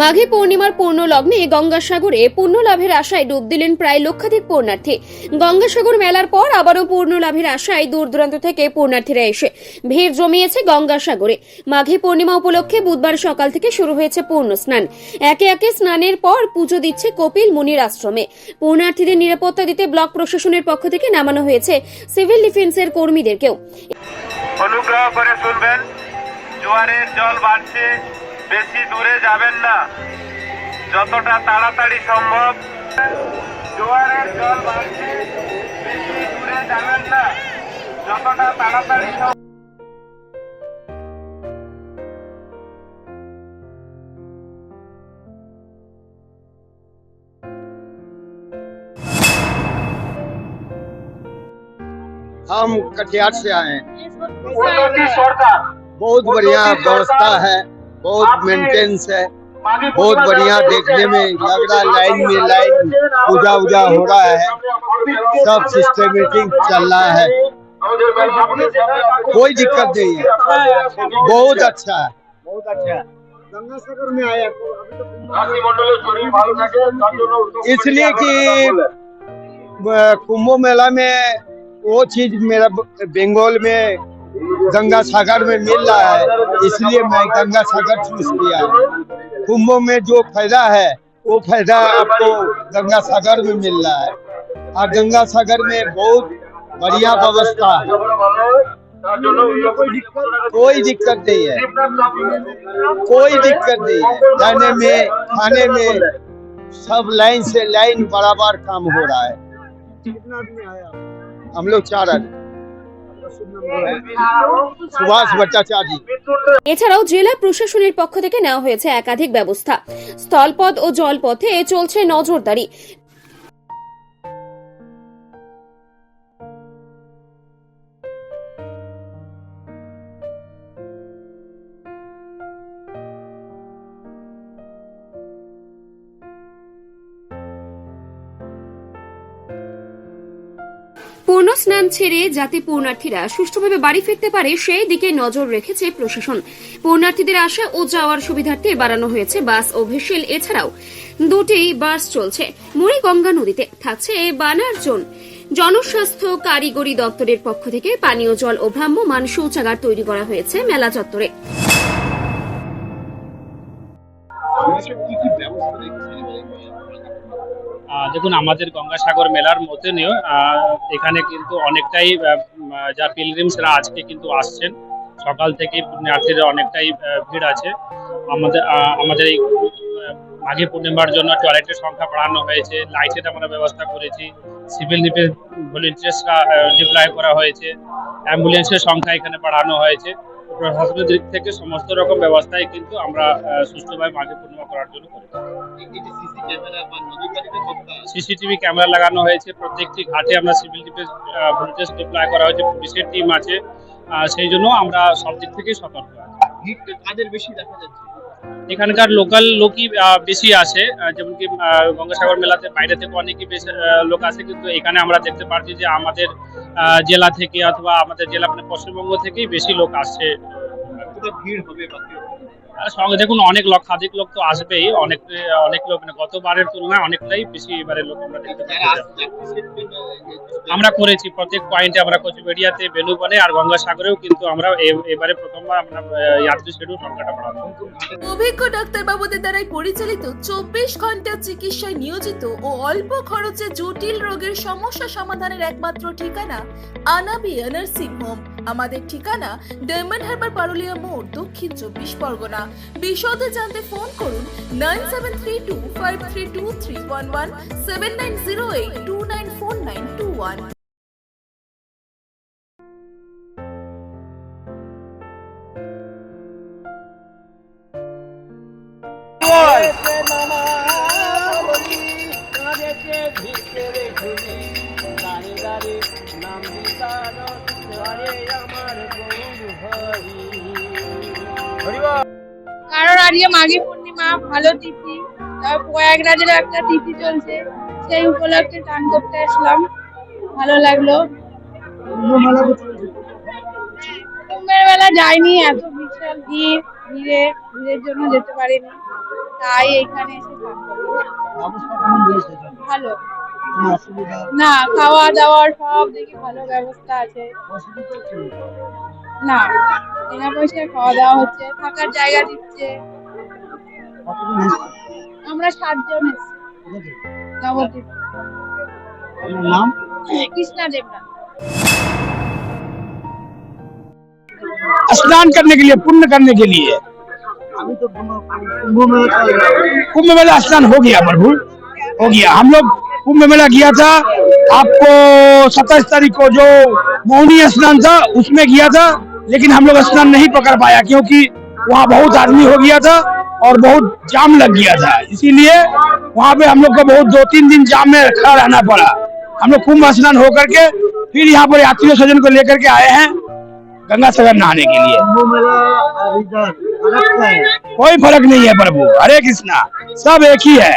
মাঘী পূর্ণিমার পূর্ণ লগ্নে গঙ্গাসাগরে পূর্ণ লাভের আশায় ডুব দিলেন প্রায় লক্ষাধিক পূর্ণার্থী। গঙ্গাসাগর মেলার পর আবারও পূর্ণ লাভের আশায় দূর দূরান্ত থেকে পূর্ণার্থীরা এসে ভিড় জমিয়েছে গঙ্গাসাগরে। মাঘী পূর্ণিমা উপলক্ষে বুধবার সকাল থেকে শুরু হয়েছে পূর্ণ স্নান। একে একে স্নানের পর পুজো দিচ্ছে কপিল মুনির আশ্রমে। পূর্ণার্থীদের নিরাপত্তা দিতে ব্লক প্রশাসনের পক্ষ থেকে নামানো হয়েছে সিভিল ডিফেন্সের কর্মীদেরকেও। অনুগ্রহ করে শুনবেন, জোয়ারের জল বাড়ছে, বেশি দূরে যাবেন না, যতটা তাড়াতাড়ি সম্ভব। জোয়ারের জল বাড়ছে, বেশি দূরে যাবেন না, যতটা তাড়াতাড়ি সম্ভব। हम कटिहार से आए हैं। बहुत बढ़िया व्यवस्था है, बहुत मेंटेनेंस है, बहुत बढ़िया देखने में लग रहा है। लाइन में लाइन पूजा उजा हो रहा है, सब सिस्टमेटिक चल रहा है, कोई दिक्कत नहीं है, बहुत अच्छा है, बहुत अच्छा है। गंगासागर में आया इसलिए कि कुंभ मेला में वो चीज मेरा बंगाल में गंगा सागर में मिल रहा है, इसलिए मैं गंगा सागर चूज किया। कुंभ में जो फायदा है वो फायदा आपको गंगा सागर में मिल रहा है, और गंगा सागर में बहुत बढ़िया व्यवस्था है, कोई दिक्कत नहीं है, कोई दिक्कत नहीं है। जाने में खाने में सब लाइन से लाइन बराबर काम हो रहा है। कितना आदमी आया? हम लोग 4 आदमी। সুভাষ ভট্টাচার্য। এছাড়াও জেলা প্রশাসনের পক্ষ থেকে নেওয়া হয়েছে একাধিক ব্যবস্থা। স্থলপথ ও জলপথে চলছে নজরদারি। পূর্ণ স্নান ছেড়ে যাতে পূর্ণার্থীরা সুষ্ঠুভাবে বাড়ি ফিরতে পারে সেই দিকে নজর রেখেছে প্রশাসন। পূর্ণার্থীদের আসা ও যাওয়ার সুবিধার্থে বাড়ানো হয়েছে বাস ও ভেসেল। এছাড়াও 2টি বাস চলছে মুড়িগঙ্গা নদীতে, থাকছে বানার জোন। জনস্বাস্থ্য কারিগরি দপ্তরের পক্ষ থেকে পানীয় জল ও ভ্রাম্যমাণ শৌচাগার তৈরি করা হয়েছে মেলা চত্বরে। দেখুন, আমাদের গঙ্গাসাগর মেলার মধ্যে নিয়েও এখানে কিন্তু অনেকটাই যা পিলগ্রিমসরা আজকে কিন্তু আসছেন, সকাল থেকে পুণ্যার্থীরা অনেকটাই ভিড় আছে। আমাদের এই মাঘী পূর্ণিমার জন্য টয়লেটের সংখ্যা বাড়ানো হয়েছে, লাইটের আমরা ব্যবস্থা করেছি, সিভিল ডিফেন্স ভলেন্টিয়ার্সরা ডিপ্লয় করা হয়েছে, অ্যাম্বুলেন্সের সংখ্যা এখানে বাড়ানো হয়েছে। প্রশাসনের দিক থেকে সমস্ত রকম ব্যবস্থাই কিন্তু আমরা সুষ্ঠুভাবে মাঘী পূর্ণিমা করার জন্য করেছি। সিসিটিভি ক্যামেরা লাগানো হয়েছে, প্রত্যেকটি ঘাটে আমরা সিভিল ডিফেন্স ভলেন্টিয়ার্স ডিপ্লয় করা হয়েছে, পুলিশের টিম আছে, সেই জন্য আমরা সব দিক থেকে সতর্ক আছি। কাদের বেশি দেখা যাচ্ছে? এখানকার লোকাল লোকই বেশি আসে, যেমন কি গঙ্গাসাগর মেলাতে বাইরে থেকে অনেকই বেশি লোক আসে, কিন্তু এখানে আমরা দেখতে পাচ্ছি যে আমাদের জেলা থেকে অথবা আমাদের জেলা মানে পশ্চিমবঙ্গ থেকেই বেশি লোক আসছে। ভিড় হবে সঙ্গে দেখুন, অনেক লক্ষাধিক লোক তো আসবেই, অনেক লোক মানে গতবারের তুলনায় অনেকটাই বেশি এবারে লোক আমরা দেখতে পাচ্ছি। আমরা করেছি প্রত্যেক পয়েন্টে, আমরা কোচবিহারিয়াতে, বেলুবনে আর গঙ্গাসাগরেও কিন্তু আমরা এবারে প্রথমবার আমরা যাত্রী শিডিউল সংখ্যাটা বাড়াবো। অভিজ্ঞ ডাক্তারবাবুদের দ্বারাই পরিচালিত 24 ঘন্টা চিকিৎসায় নিয়োজিত ও অল্প খরচে জটিল রোগের সমস্যা সমাধানের একমাত্র ঠিকানা আনাবিয়া নার্সিং হোম। আমাদের ঠিকানা ডায়মন্ড হারবার পারুলিয়া মোড়, দক্ষিণ 24 পরগনা। বিশদে জানতে ফোন করুন 9732532311 7908294921। কারণ আজকে মাঘী পূর্ণিমা, ভালো তিথি, তারপর প্রয়াগরাজের একটা তিথি চলছে, সেই উপলক্ষে চান করতে আসলাম, ভালো লাগলো। কুম্ভের বেলা যাইনি, এত বিশাল ভিড়ের জন্য যেতে পারিনি, তাই এখানে এসে চান করলাম। ভালো না, খাওয়া দাওয়ার সব দেখি ভালো ব্যবস্থা আছে। না, বিনা পয়সায় খাওয়া দাওয়া হচ্ছে, থাকার জায়গা দিচ্ছে। আমরা 7 জন এসেছি নবদ্বীপ। नाम কৃষ্ণা দেবনাথ। स्नान करने के लिए, पुण्य करने के लिए। कुंभ मेला स्नान हो गया प्रभु, हो गया। हम लोग कुंभ मेला किया था, आपको 27 तारीख को जो मौनी स्नान था उसमें किया था, लेकिन हम लोग स्नान नहीं पकड़ पाया क्योंकि वहाँ बहुत आदमी हो गया था और बहुत जाम लग गया था, इसीलिए वहाँ पे हम लोग को बहुत 2-3 दिन जाम में खड़ा रहना पड़ा। हम लोग कुंभ स्नान होकर के फिर यहाँ पर यात्रियों स्वजन को लेकर के आए हैं गंगा सागर नहाने के लिए। कोई फर्क नहीं है प्रभु, हरे कृष्णा, सब एक ही है।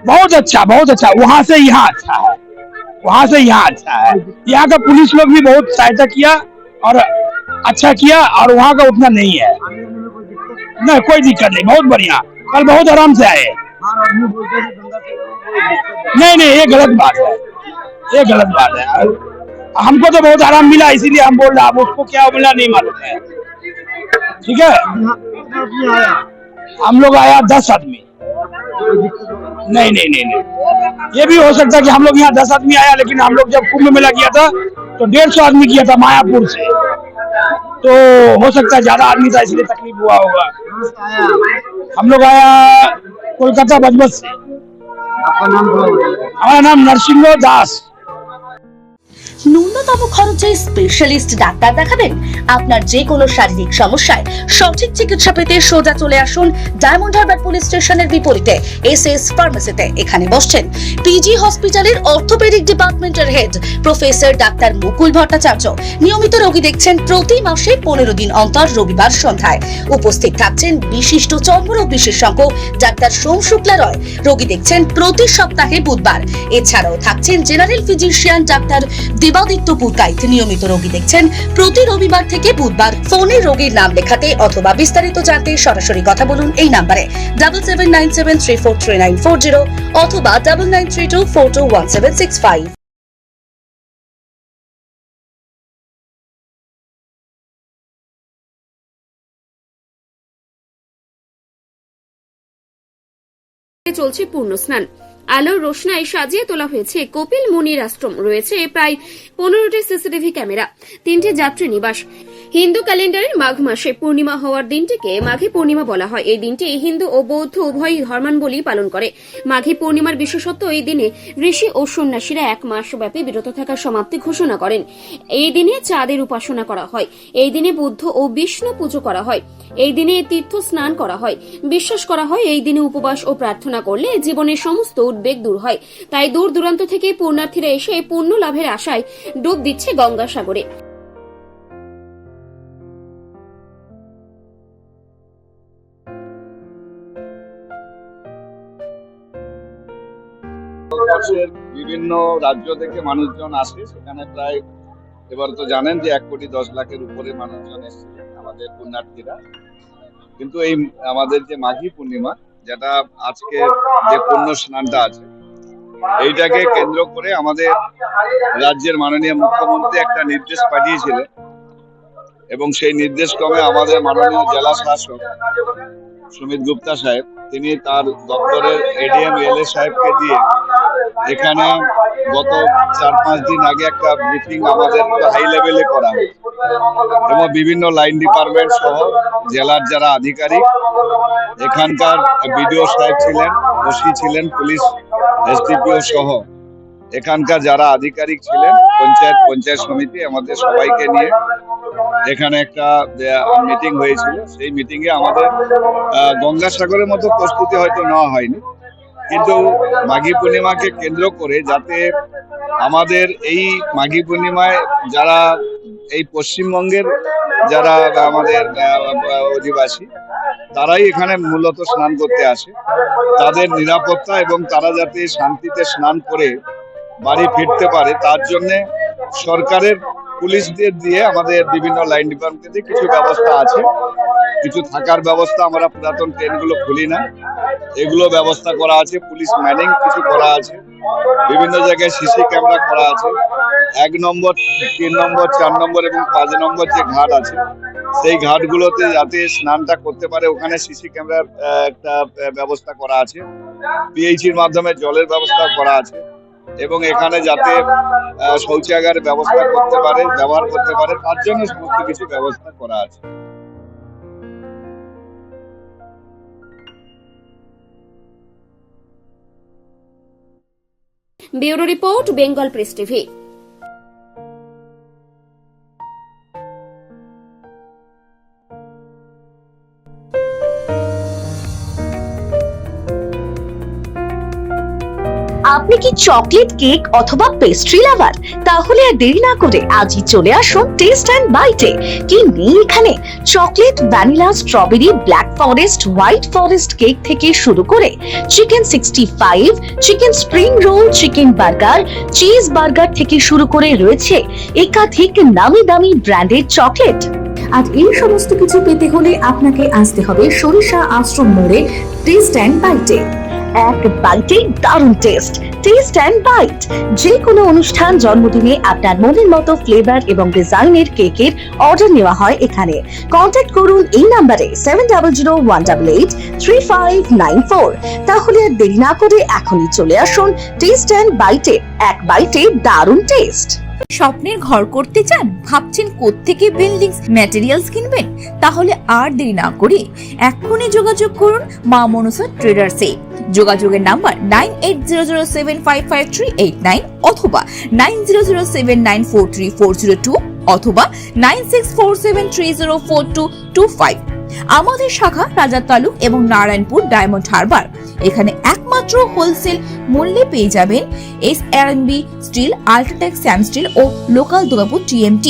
बहुत अच्छा, बहुत अच्छा। वहाँ से यहाँ अच्छा है, वहाँ से यहाँ अच्छा है। यहाँ का पुलिस लोग भी बहुत सहायता किया और अच्छा किया, और वहाँ का उतना नहीं है। नहीं, कोई दिक्कत नहीं, बहुत बढ़िया। कल बहुत आराम से आए। नहीं नहीं, ये गलत बात है, ये गलत बात है। हमको तो बहुत आराम मिला, इसीलिए हम बोल रहे हैं। अब उसको क्या मिला नहीं मालूम है, ठीक है। हम लोग आया 10 आदमी। नहीं नहीं नहीं नहीं, ये भी हो सकता है कि हम लोग यहाँ 10 आदमी आया, लेकिन हम लोग जब कुंभ मेला किया था तो 150 आदमी किया था मायापुर से, तो हो सकता है ज्यादा आदमी था इसलिए तकलीफ हुआ होगा। हम लोग आया कोलकाता बजबत से। हमारा नाम नरसिंह दास। ন্যূনতম খরচে স্পেশালিস্ট ডাক্তার দেখাবেন। আপনার যে কোনো শারীরিক সমস্যায় সঠিক চিকিৎসা পেতে সোজা চলে আসুন ডায়মন্ড হারবার পুলিশ স্টেশনের বিপরীতে এসএস ফার্মেসিতে। এখানে বসছেন পিজি হসপিটালের অর্থোপেডিক ডিপার্টমেন্টের হেড প্রফেসর ডাক্তার মুকুল ভট্টাচার্য। নিয়মিত রোগী দেখছেন প্রতি মাসে 15 দিন অন্তর রবিবার সন্ধ্যায়। উপস্থিত থাকছেন বিশিষ্ট চর্মরোগ বিশেষজ্ঞ ডাক্তার সোম শুক্লা রয়। রোগী দেখছেন প্রতি সপ্তাহে বুধবার। এছাড়াও থাকছেন general physician doctor Debaditya Purkait. নিয়মিত রোগী দেখছেন প্রতি রবিবার থেকে বুধবার। ফোনে রোগীর নাম লেখাতে অথবা বিস্তারিত জানতে সরাসরি কথা বলুন এই নম্বরে 7797343940 অথবা 9932421765। চলছে পূর্ণ স্নান। আলোর রোশনায় সাজিয়ে তোলা হয়েছে কপিল মুনির আশ্রম। রয়েছে প্রায় 15টি সিসিটিভি ক্যামেরা, 3টি যাত্রী নিবাস। হিন্দু ক্যালেন্ডারের মাঘ মাসে পূর্ণিমা হওয়ার দিনটিকে মাঘী পূর্ণিমা বলা হয়। এই দিনটি হিন্দু ও বৌদ্ধ উভয় ধর্মাবলম্বী পালন করে। মাঘী পূর্ণিমার বিশেষত্ব, এই দিনে ঋষি ও সন্ন্যাসীরা 1 মাস ব্যাপী বিরত থাকার সমাপ্তি ঘোষণা করেন। এই দিনে চাঁদের উপাসনা করা হয়। এই দিনে বুদ্ধ ও বিষ্ণু পুজো করা হয়। এই দিনে তীর্থ স্নান করা হয়। বিশ্বাস করা হয় এই দিনে উপবাস ও প্রার্থনা করলে জীবনের সমস্ত উদ্বেগ দূর হয়। তাই দূর দূরান্ত থেকে পুণ্যার্থীরা এসে পুণ্য লাভের আশায় ডুব দিচ্ছে গঙ্গাসাগরে। ভারতবর্ষের বিভিন্ন রাজ্য থেকে মানুষজন আসে। সেখানে প্রায়, এবার তো জানেন যে 1,10,00,000-এর উপরে মানুষজন এসেছিলেন আমাদের পুণ্যার্থীরা। কিন্তু এই আমাদের যে মাঘী পূর্ণিমা, যেটা আজকে যে পুণ্য স্নানটা আছে, এইটাকে কেন্দ্র করে আমাদের রাজ্যের মাননীয় মুখ্যমন্ত্রী একটা নির্দেশ পাঠিয়েছিলেন, এবং সেই নির্দেশ ক্রমে আমাদের মাননীয় জেলা শাসক সুমিত গুপ্তা সাহেব, তিনি তার দপ্তরের এডিএম এলএ সাহেবকে দিয়ে এখানে গত 4-5 দিন আগে একটা ব্রিফিং আমাদের হাই লেভেলে করা হয়, এবং বিভিন্ন লাইন ডিপার্টমেন্ট সহ জেলার যারা আধিকারিক, এখানকার বিডিও সাহেব ছিলেন, ওসি ছিলেন, পুলিশ এসডিপিও সহ এখানকার যারা আধিকারিক ছিলেন, পঞ্চায়েত সমিতি, আমাদের সবাইকে নিয়ে এখানে একটা মিটিং হয়েছিল। সেই মিটিং এ আমাদের গঙ্গাসাগরের মতো প্রস্তুতি হয়তো নেওয়া হয়নি, কিন্তু মাঘী পূর্ণিমাকে কেন্দ্র করে যাতে আমাদের এই মাঘী পূর্ণিমায় যারা এই পশ্চিমবঙ্গের যারা আমাদের অধিবাসী তারাই এখানে মূলত স্নান করতে আসে, তাদের নিরাপত্তা এবং তারা যাতে শান্তিতে স্নান করে বাড়ি ফিরতে পারে তার জন্য সরকারের পুলিশদের দিয়ে আমাদের বিভিন্ন লাইন ডিপার্টমেন্টে কিছু ব্যবস্থা আছে। কিছু থাকার ব্যবস্থা, আমরা পুরাতন ট্রেনগুলো খুলি না, এগুলো ব্যবস্থা করা আছে। পুলিশ ম্যানিং কিছু করা আছে, বিভিন্ন জায়গায় সিসি ক্যামেরা করা আছে। 1 নম্বর, 3 নম্বর, 4 নম্বর এবং 5 নম্বর যে ঘাট আছে সেই ঘাটগুলোতে যাতে স্নানটা করতে পারে ওখানে সিসি ক্যামেরার একটা ব্যবস্থা করা আছে। পিএইচির মাধ্যমে জলের ব্যবস্থা করা আছে এবং এখানে যাতে শৌচাগারের ব্যবস্থা করতে পারে, ব্যবহার করতে পারে তার জন্য সমস্ত কিছু ব্যবস্থা করা আছে। Bureau report, Bengal press TV. আপনি কি চকলেট কেক অথবা পেস্ট্রি লাভার? তাহলে আর দেরি না করে আজই চলে আসুন টেস্ট অ্যান্ড বাইটে। কি নেই এখানে? Chocolate, vanilla, strawberry, black forest, white forest cake থেকে শুরু করে chicken 65, chicken spring roll, chicken burger, cheese burger থেকে শুরু করে রয়েছে একাধিক নামি দামি ব্র্যান্ডের চকলেট। আজ এই সমস্ত কিছু পেতে হলে আপনাকে আসতে হবে সরিষা আশ্রম মোড়ে টেস্ট অ্যান্ড বাইটে। এক বাইটে দারুণ টেস্ট। টেস্ট অ্যান্ড বাইট যে কোনো অনুষ্ঠান, জন্মদিনে আপনার মনের মতো ফ্লেভার এবং ডিজাইনের কেকের অর্ডার নেওয়া হয় এখানে। কন্ট্যাক্ট করুন এই নাম্বারে 7001883594। তাহলে আর দেরি না করে এখনই চলে আসুন টেস্ট অ্যান্ড বাইটে। এক বাইটে দারুণ টেস্ট। স্বপ্নের ঘর করতে চান? ভাবছেন কোত্থেকে বিল্ডিংস ম্যাটেরিয়ালস কিনবেন? তাহলে আর দেরি না করে এক্ষুনি যোগাযোগ করুন মা মনসা ট্রেডার্সে। যোগাযোগের নাম্বার 9800755389 অথবা 9007943402 অথবা 9647304225। আমাদের শাখা রাজার তালুক এবং নারায়ণপুর ডায়মন্ড হারবার। এখানে একমাত্র হোলসেল মূল্যে পেয়ে যাবেন SRMB steel, UltraTech Shyam steel ও লোকাল দুর্গাপুর TMT।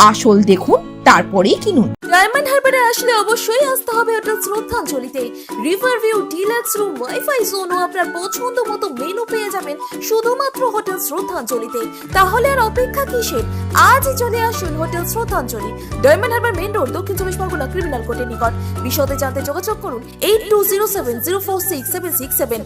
আসল দেখুন তারপরেই কিনুন। ডায়মন্ড হারবারে আসলে অবশ্যই আসতে হবে হোটেল শ্রদ্ধাঞ্জলিতে। River view, deluxe room, wifi zone ও আপনার পছন্দ মতো মেনু পেয়ে যাবেন শুধুমাত্র হোটেল শ্রদ্ধাঞ্জলিতে। তাহলে আর অপেক্ষা কিসের? আজই চলে আসুন হোটেল শ্রদ্ধাঞ্জলি, ডায়মন্ড হারবার মেইন রোড, দক্ষিণ 24 পরগনা, ক্রিমিনাল কোর্টের নিকট। বিশদে জানতে যোগাযোগ করুন 8207046767।